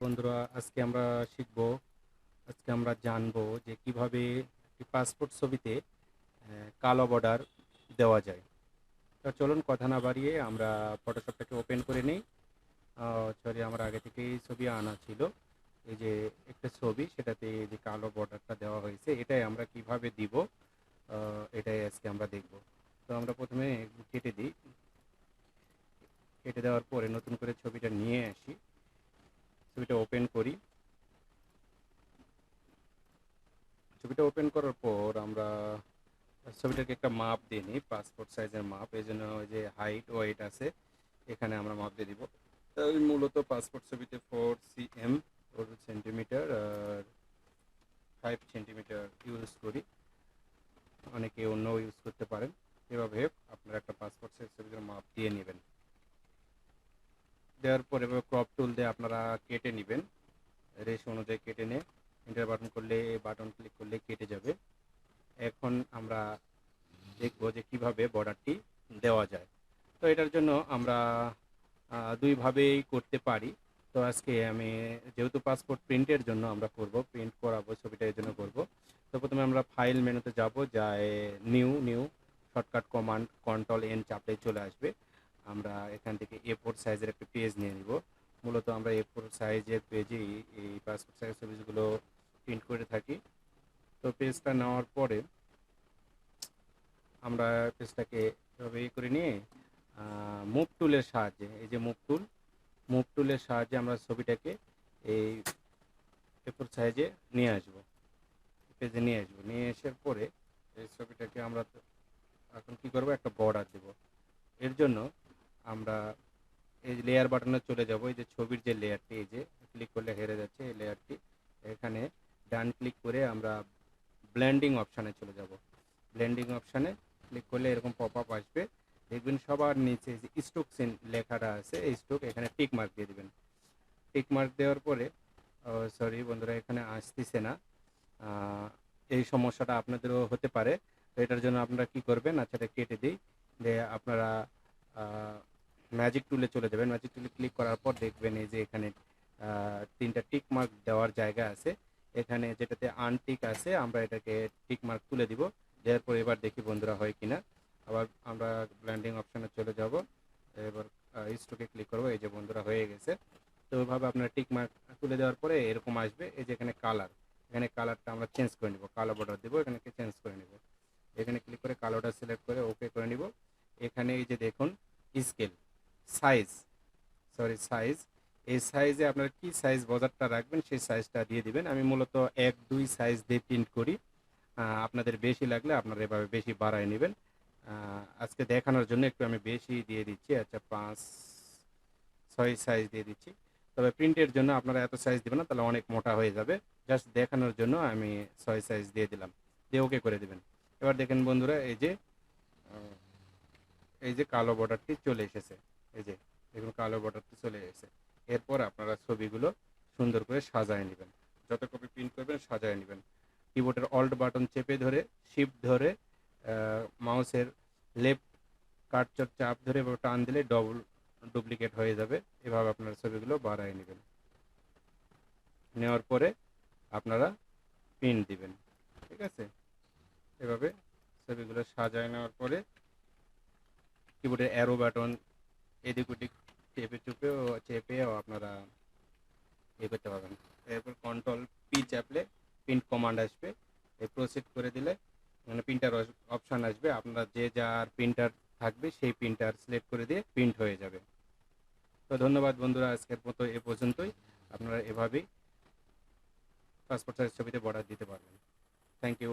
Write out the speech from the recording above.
বন্ধুরা, আজকে আমরা জানবো যে কিভাবে একটি পাসপোর্ট ছবিতে কালো বর্ডার দেওয়া যায়। তো চলুন কথা না বাড়িয়ে আমরা ফটোশপটাকে ওপেন করে নিই। সরি, আমার আগে থেকেই ছবি আনা ছিল। এই যে একটা ছবি, সেটাতে এই যে কালো বর্ডারটা দেওয়া হয়েছে, এটাই আমরা কিভাবে দিব, এটাই আজকে আমরা দেখব। তো আমরা প্রথমে কেটে দিই। কেটে দেওয়ার পরে নতুন করে ছবিটা নিয়ে আসি, ছবিটা ওপেন করি। ছবিটা ওপেন করার পর আমরা ছবিটাকে একটা মাপ দিয়ে নিই, পাসপোর্ট সাইজের মাপ। এই জন্য ওই যে হাইট ওয়েট আছে, এখানে আমরা মাপ দিয়ে দিব। তো আমি মূলত পাসপোর্ট ছবিতে 4 cm 4 সেন্টিমিটার আর 5 সেন্টিমিটার ইউজ করি। অনেকে অন্য ইউজ করতে পারেন। এভাবে আপনারা একটা পাসপোর্ট সাইজ ছবির মাপ দিয়ে নেবেন। দেওয়ার পর এভাবে ক্রপ টুল দিয়ে আপনারা কেটে নেবেন, রেশ অনুযায়ী কেটে নিয়ে এন্টার বাটন করলে, বাটন ক্লিক করলে কেটে যাবে। এখন আমরা দেখব যে কিভাবে বর্ডারটি দেওয়া যায়। তো এটার জন্য আমরা দুইভাবেই করতে পারি। তো আজকে আমি, যেহেতু পাসপোর্ট প্রিন্টের জন্য আমরা করব, প্রিন্ট করাবো ছবিটা, এর জন্য করব। তো প্রথমে আমরা ফাইল মেনুতে যাব, যায় new new shortcut command control N চাপলেই চলে আসবে। আমরা এখান থেকে A4 সাইজের একটা পেজ নিয়ে নিব। মূলত আমরা A4 সাইজের পেজেই এই পাসপোর্ট সাইজ ছবিগুলো প্রিন্ট করে থাকি। তো পেজটা নেওয়ার পরে আমরা পেজটাকে এভাবে করে নিয়ে মুভ টুলের সাহায্যে, এই যে মুভ টুলের সাহায্যে আমরা ছবিটাকে এই পেপার সাইজে নিয়ে আসবো, পেজে নিয়ে আসবো। নিয়ে আসার পরে এই ছবিটাকে আমরা এখন কি করব, একটা বর্ডার দেব। এর জন্য আমরা এই লেয়ার বাটনে চলে যাব। এই যে ছবির যে লেয়ারটি, এই যে ক্লিক করলে হেরে যাচ্ছে এই লেয়ারটি, এখানে ডান ক্লিক করে আমরা ব্লেন্ডিং অপশানে চলে যাব। ব্লেন্ডিং অপশানে ক্লিক করলে এরকম পপ আপ আসবে। দেখবেন সবার নিচে যে স্ট্রোক সিন লেখাটা আছে, এই স্ট্রোক, এখানে টিক মার্ক দিয়ে দেবেন। টিক মার্ক দেওয়ার পরে, সরি বন্ধুরা, এখানে আসতেছে না। এই সমস্যাটা আপনাদেরও হতে পারে। তো এটার জন্য আপনারা কি করবেন, আচ্ছা এটা কেটে দিই, যে আপনারা ম্যাজিক টুলে চলে যাবেন। ম্যাজিক টুলে ক্লিক করার পর দেখবেন এই যে এখানে তিনটা টিক মার্ক দেওয়ার জায়গা আছে। এখানে যেটাতে আনটিক আছে, আমরা এটাকে টিক মার্ক তুলে দিব। দেওয়ার পর এবার দেখি বন্ধুরা হয় কিনা। আবার আমরা ব্লেন্ডিং অপশানে চলে যাব। এবার স্ট্রোকে ক্লিক করবো। এই যে বন্ধুরা হয়ে গেছে। তো ওইভাবে আপনারা টিক মার্ক তুলে দেওয়ার পরে এরকম আসবে। এই যে এখানে কালার, এখানে কালারটা আমরা চেঞ্জ করে নিব, কালো বর্ডার দেবো, এখানে চেঞ্জ করে নিব। এখানে ক্লিক করে কালোটা সিলেক্ট করে ওকে করে নিব। এখানে এই যে দেখুন স্কেল, সাইজ, সরি সাইজ, এই সাইজে আপনারা কি সাইজ বর্ডারটা রাখবেন সেই সাইজটা দিয়ে দিবেন। আমি মূলত 1-2 সাইজ দিয়ে প্রিন্ট করি। আপনাদের বেশি লাগলে আপনারা এভাবে বেশি বাড়ায় নেবেন। আজকে দেখানোর জন্য একটু আমি বেশি দিয়ে দিচ্ছি, আচ্ছা 5-6 সাইজ দিয়ে দিচ্ছি। তবে প্রিন্টের জন্য আপনারা এত সাইজ দেবেন না, তাহলে অনেক মোটা হয়ে যাবে। জাস্ট দেখানোর জন্য আমি 6 সাইজ দিয়ে দিলাম, দিয়ে ওকে করে দেবেন। এবার দেখেন বন্ধুরা, এই যে কালো বর্ডারটি চলে এসেছে। এই যে দেখুন কালো বর্ডারটি চলে এসেছে। এরপর আপনারা ছবিগুলো সুন্দর করে সাজায় নেবেন, যত কপি প্রিন্ট করবেন সাজায় নেবেন। কিবোর্ডের অল্ট বাটন চেপে ধরে, শিফট ধরে, মাউসের লেফট কাটচর চাপ ধরে এভাবে টান দিলে ডুপ্লিকেট হয়ে যাবে। এভাবে আপনারা ছবিগুলো বাড়ায় নেবেন। নেওয়ার পরে আপনারা প্রিন্ট দিবেন, ঠিক আছে। এভাবে ছবিগুলো সাজায় নেওয়ার পরে কিবোর্ডের অ্যারো বাটন এদিক ওদিক চেপেও আপনারা করতে পারবেন। এরপর কন্ট্রোল P চাপলে প্রিন্ট কমান্ড আসবে। প্রসিড করে দিলে মানে প্রিন্টার অপশান আসবে। আপনারা যে যার প্রিন্টার থাকবে সেই প্রিন্টার সিলেক্ট করে দিয়ে প্রিন্ট হয়ে যাবে। তো ধন্যবাদ বন্ধুরা, আজকের মতো এ পর্যন্তই। আপনারা এভাবেই পাসপোর্ট সাইজ ছবিতে বর্ডার দিতে পারবেন। Thank you.